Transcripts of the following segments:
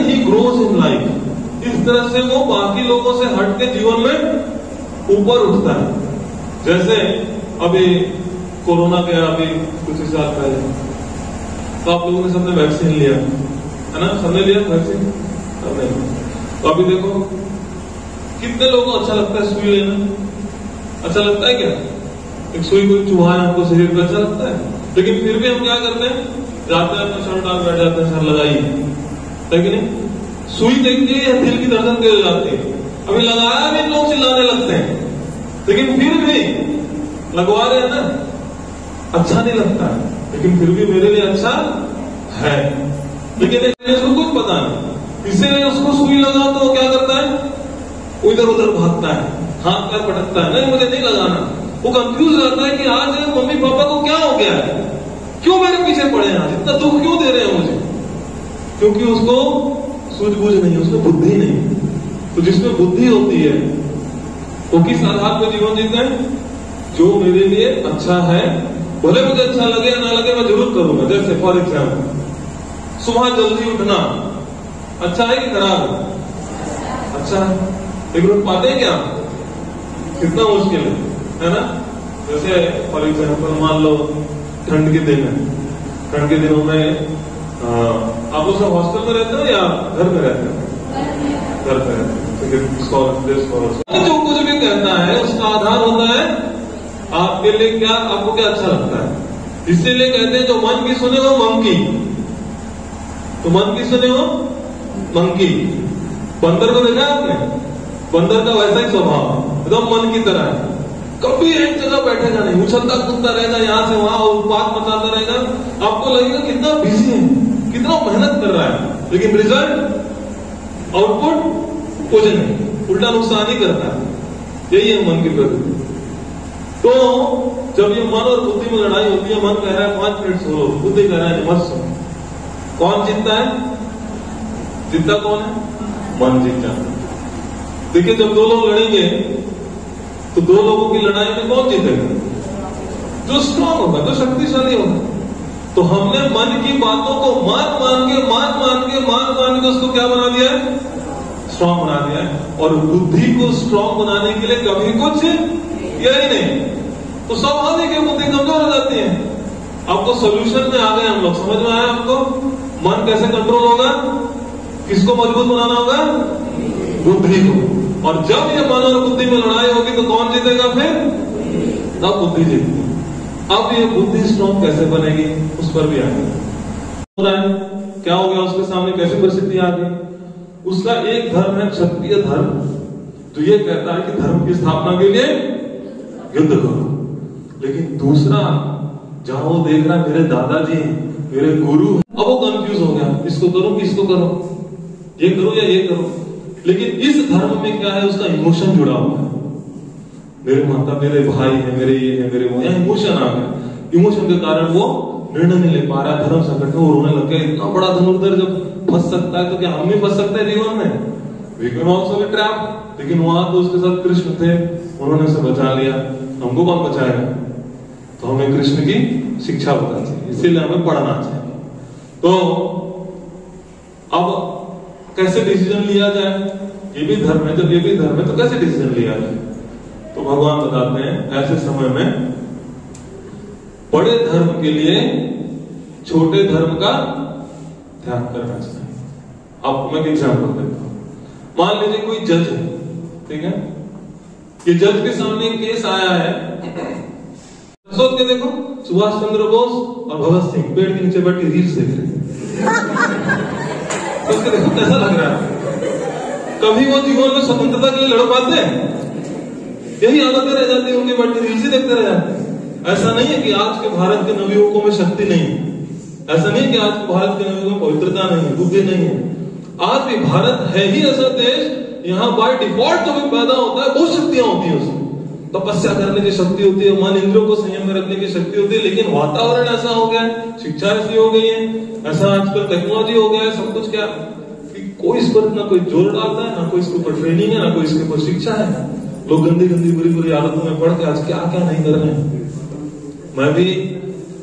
He grows in life, इस तरह से वो बाकी लोगों से हट के जीवन में ऊपर उठता है। जैसे अभी कोरोना गया अभी कुछ ही साल पहले, तो आप लोगों ने सबने वैक्सीन लिया है ना, सबने लिया वैक्सीन, सबने। तो अभी देखो कितने लोगों को अच्छा लगता है सुई लेना, अच्छा लगता है क्या? एक सुई कोई चूहा है हमको शरीर पे, अच्छा लगता है, लेकिन फिर भी हम क्या करते हैं, जाते हैं अपना शर्ट डाल बैठ जाते हैं, सर लगाइए, है कि नहीं? सुई देखते ही दिल की धड़कन तेज हो जाती है। अभी लगाया भी लोग चिल्लाने लगते हैं, लेकिन फिर भी लगवा रहे हैं ना, अच्छा नहीं लगता है, लेकिन फिर भी मेरे लिए अच्छा है। लेकिन इसको कुछ पता नहीं, इसीलिए उसको सुई लगा तो क्या करता है, इधर उधर भागता है, हाथ पैर पटकता है, नहीं मुझे नहीं लगाना। वो कंफ्यूज रहता है कि आज मम्मी पापा को क्या हो गया है, क्यों मेरे पीछे पड़े हैं, आज इतना दुख क्यों दे रहे हैं मुझे? क्योंकि उसको सूझबूझ नहीं है, उसमें बुद्धि नहीं। तो जिसमें बुद्धि होती है वो किस आधार पर जीवन जीते हैं, जो मेरे लिए अच्छा है, भले मुझे अच्छा लगे या ना लगे मैं जरूर करूंगा। जैसे फॉर एग्जाम्पल सुबह जल्दी उठना अच्छा है कि खराब है? अच्छा है, लेकिन उठ पाते हैं क्या? कितना मुश्किल है ना? जैसे फॉर एग्जाम्पल मान लो ठंड के दिन है, ठंड के दिनों में आप लोग सब हॉस्टल में रहते हो या घर में रहते हो? घर पे रहते हो। जो कुछ भी कहता है उसका आधार होता है आपके लिए क्या, आपको क्या अच्छा लगता है। इसीलिए कहते हैं जो मन की सुने हो मंकी, तो मन की सुने हो मंकी। बंदर को देखा आपने? बंदर का वैसा ही स्वभाव, एकदम मन की तरह है, कभी एक जगह बैठेगा नहीं, उछलता कूदता रहेगा, यहां से वहां उत्पात मचाता रहेगा। आपको लगेगा कितना बिजी है, कितना मेहनत कर रहा है, लेकिन रिजल्ट आउटपुट कुछ नहीं, उल्टा नुकसान ही करता है। यही है मन की प्रकृति। तो जब ये मन और बुद्धि में लड़ाई होती है, मन कह रहा है 5 मिनट सो, बुद्धि कह रहा है मत सो, कौन जीतता है? जीतता कौन है? मन जीत जाता है। देखिए जब दो लोग लड़ेंगे तो दो लोगों की लड़ाई में कौन जीतेगा? जो स्ट्रांग होगा, जो शक्तिशाली होगा। तो हमने मन की बातों को मान के उसको क्या बना दिया है? स्ट्रांग बना दिया है। और बुद्धि को स्ट्रांग बनाने के लिए कभी कुछ किया ही नहीं, तो स्वाभाविक है बुद्धि कमजोर हो जाती है। आपको सोल्यूशन में आ गए हम लोग, समझ में आया आपको? मन कैसे कंट्रोल होगा, किसको मजबूत बनाना होगा? बुद्धि को। और जब ये मन और बुद्धि में लड़ाई होगी तो कौन जीतेगा फिर? तब बुद्धि जीतेगी। अब ये बुद्धि स्ट्रांग कैसे बनेगी उस पर भी आएगा। क्या हो गया उसके सामने, कैसी परिस्थिति आ गई? उसका एक धर्म है क्षत्रिय धर्म, तो ये कहता है कि धर्म की स्थापना के लिए युद्ध करो। लेकिन दूसरा जहां वो देख रहा है मेरे दादाजी मेरे गुरु, अब वो कंफ्यूज हो गया, इसको करो कि इसको करो, ये करो या ये करो। लेकिन इस धर्म में क्या है, उसका इमोशन जुड़ा हुआ है, मेरे माता मेरे भाई है, मेरे ये है, मेरे वो, यहाँ इमोशन आ गया। इमोशन के कारण वो निर्णय नहीं ले पा रहा है, धर्म संकट में वो रोने लग गया। इतना बड़ा धनुर्धर जब फंस सकता है तो क्या हम भी फंस सकते हैं जीवन में? We can also be trapped। लेकिन वहां तो उसके साथ कृष्ण थे, उन्होंने उसे बचा लिया। हमको कौन बचाएगा? तो हमें कृष्ण की शिक्षा बतानी चाहिए, इसीलिए हमें पढ़ना चाहिए। तो अब कैसे डिसीजन लिया जाए? ये भी धर्म है, जब ये भी धर्म है तो कैसे डिसीजन लिया जाए? तो भगवान बताते हैं ऐसे समय में बड़े धर्म के लिए छोटे धर्म का त्याग करना चाहिए। आपको मैं एक एग्जाम्पल देता हूं। मान लीजिए कोई जज है, ठीक है, ये जज के सामने एक केस आया है, सोच के देखो सुभाष चंद्र बोस और भगत सिंह पेड़ के नीचे बैठ के रील्स देख रहे हैं। सोच के देखो कैसा लग रहा है? कभी वो जीवन में स्वतंत्रता के लिए लड़ पाते हैं? यही आदतें रह जाती है उनके, बैठ के रील्स ही देखते रह जाते हैं। ऐसा नहीं है कि आज के भारत के नवयुवकों में शक्ति नहीं है, ऐसा नहीं कि आज के भारत के नवयुवकों में पवित्रता नहीं है, बुद्धि नहीं है। आज भी भारत है ही ऐसा देश, यहाँ बाय डिफॉल्ट जो भी पैदा होता है बहुत शक्तियां होती है उसमें। तपस्या करने की शक्ति होती है, मन इंद्रियों को संयम में रखने की शक्ति होती है। लेकिन वातावरण ऐसा हो गया है, शिक्षा ऐसी हो गई है, ऐसा आजकल टेक्नोलॉजी हो गया है, सब कुछ क्या कि कोई इस पर ना कोई जोर डालता है, ना कोई इसके ऊपर ट्रेनिंग है, ना कोई इसके ऊपर शिक्षा है। लोग गंदी गंदी बुरी बुरी आदतों में पढ़ के आज क्या क्या नहीं कर रहे हैं। मैं भी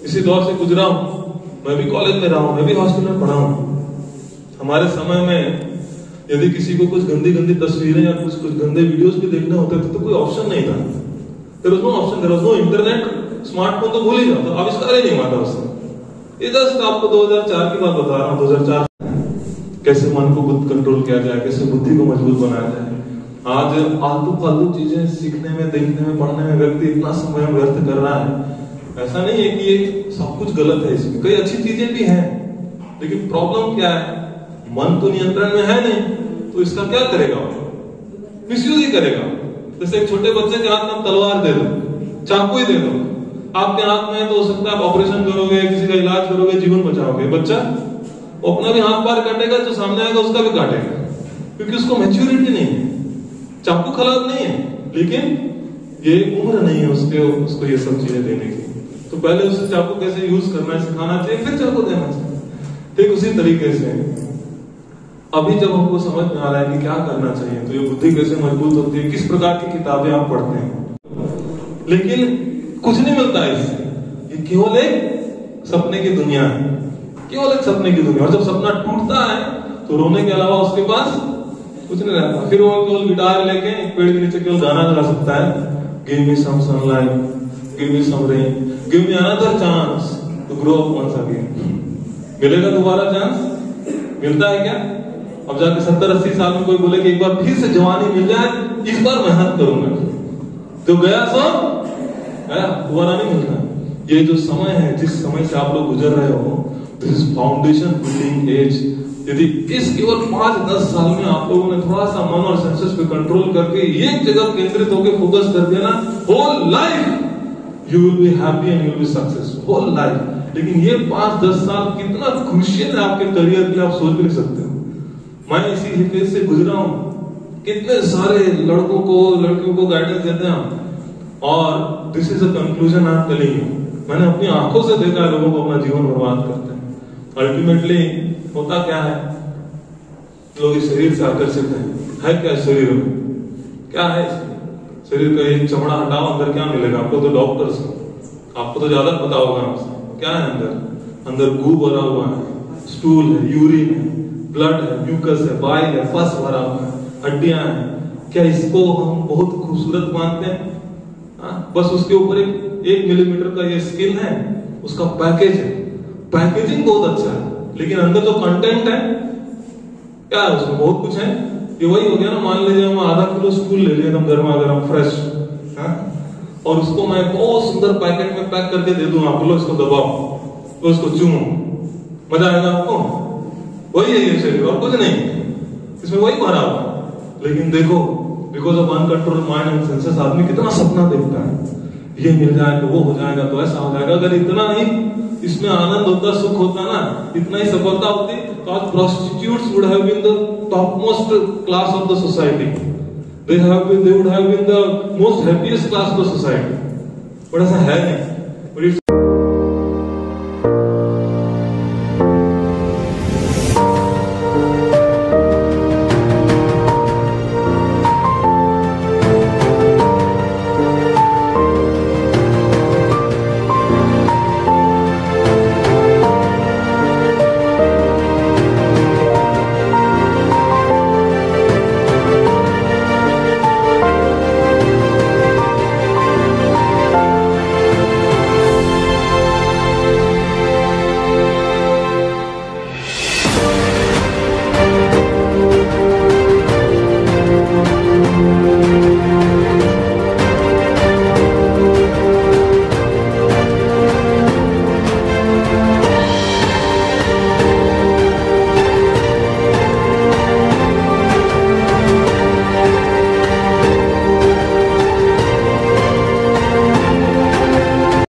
इसी दौर से गुजरा हूं, मैं भी कॉलेज में रहा हूं, मैं भी हॉस्टल में पढ़ा हूं। हमारे समय में यदि किसी को कुछ गंदी गंदी तस्वीरें या कुछ गंदे वीडियोस भी देखने होते थे तो कोई ऑप्शन नहीं था। There was no option, there was no internet, smartphone तो भूल ही जाओ, तो आविष्कार ही नहीं हुआ था उसमें। ये जस्ट आपको 2004 की बात बता रहा हूँ। 2004 कैसे मन को खुद कंट्रोल किया जाए, कैसे बुद्धि को मजबूत बनाया जाए। आज आलतू फालतू चीजें सीखने में, देखने में, पढ़ने में व्यक्ति इतना समय व्यर्थ कर रहा है। ऐसा नहीं है कि ये सब कुछ गलत है, इसमें कई अच्छी चीजें भी हैं, लेकिन प्रॉब्लम क्या है, मन तो नियंत्रण में है नहीं, तो इसका क्या करेगा, मिसयूज ही करेगा। जैसे एक छोटे बच्चे के हाथ में तलवार दे दो, चाकू ही दे दो, आपके हाथ में तो हो सकता है आप ऑपरेशन करोगे, किसी का इलाज करोगे, जीवन बचाओगे। बच्चा वो अपना भी हाथ पार काटेगा, जो सामने आएगा उसका भी काटेगा, क्योंकि उसको मैच्योरिटी नहीं है। चाकू खराब नहीं है, लेकिन ये उम्र नहीं है उसको ये सब चीजें देने की। तो पहले उसे चाकू कैसे यूज करना है सिखाना चाहिए, फिर चाकू देना चाहिए। ठीक उसी तरीके से अभी जब हमको समझ में आ रहा है कि क्या करना चाहिए, तो ये बुद्धि कैसे मजबूत होती है, किस प्रकार की किताबें आप पढ़ते हैं, लेकिन कुछ नहीं मिलता है इससे। ये केवल एक सपने की दुनिया है, केवल एक सपने की दुनिया। और जब सपना टूटता है तो रोने के अलावा उसके पास कुछ नहीं रहता। फिर वो केवल गिटार लेके एक पेड़ के नीचे केवल गाना गा सकता है, give me some sunlight, give me some rain, give me another chance to grow up once again. मिलेगा दोबारा चांस? मिलता है क्या? अब जाके 70-80 साल में कोई बोले कि एक बार फिर से जवानी मिल जाए, इस बार मेहनत करूंगा, तो गया सो गया, दोबारा नहीं मिलता। ये जो समय है, जिस समय से आप लोग गुजर रहे हो, this is foundation building age. यदि इस केवल 5-10 साल में आप लोगों ने थोड़ा सा मन और सेंसेस पे कंट्रोल करके एक जगह केंद्रित होकर फोकस कर दिया ना, whole life you will be happy and you will be successful, whole life. लेकिन ये 5-10 साल कितना क्रूशियल है आपके करियर के लिए, आप सोच भी नहीं सकते हो। मैं इसी फेज से गुजरा हूं, कितने सारे लड़कों को, लड़कियों को गाइडेंस देते हैं, और this is a conclusion I am telling you. मैंने अपनी आंखों से देखा है लोगों को अपना जीवन बर्बाद करते हैं। अल्टीमेटली होता क्या है, लोग इस शरीर से आकर्षित है क्या शरीर में, क्या है शरीर का एक चमड़ा हटाओ, अंदर क्या मिलेगा आपको? तो डॉक्टर्स, आपको तो ज्यादा पता होगा हमसे। क्या है अंदर? अंदर गू भरा हुआ है, स्टूल है, यूरिन है, ब्लड है, म्यूकस है, बाइल है, फस भरा हुआ है, हड्डियां हैं। क्या इसको हम बहुत खूबसूरत मानते हैं? बस उसके ऊपर एक मिलीमीटर का ये स्किन है, उसका पैकेज है, पैकेजिंग बहुत अच्छा है, लेकिन अंदर जो कंटेंट है क्या है, उसमें बहुत कुछ है। ये वही हो गया ना, मान लीजिए हम आधा किलो स्टूल ले लिए एकदम गर्मा गर्म फ्रेश, और उसको मैं बहुत सुंदर पैकेट में पैक करके दे दूं आपको, लो इसको दबाओ, तो उसको चूमो, मजा आएगा आपको? वही है ये शरीर, और कुछ नहीं, इसमें वही भरा हुआ। लेकिन देखो, because of uncontrolled mind and senses, आदमी कितना सपना देखता है, ये मिल जाएगा, वो हो जाएगा, तो ऐसा हो जाएगा। अगर इतना ही इसमें आनंद होता, सुख होता ना, इतना ही सफलता होती, तो आज prostitutes would have been the topmost class of the society. They would have been the most happiest class of the society. But ऐसा है नहीं।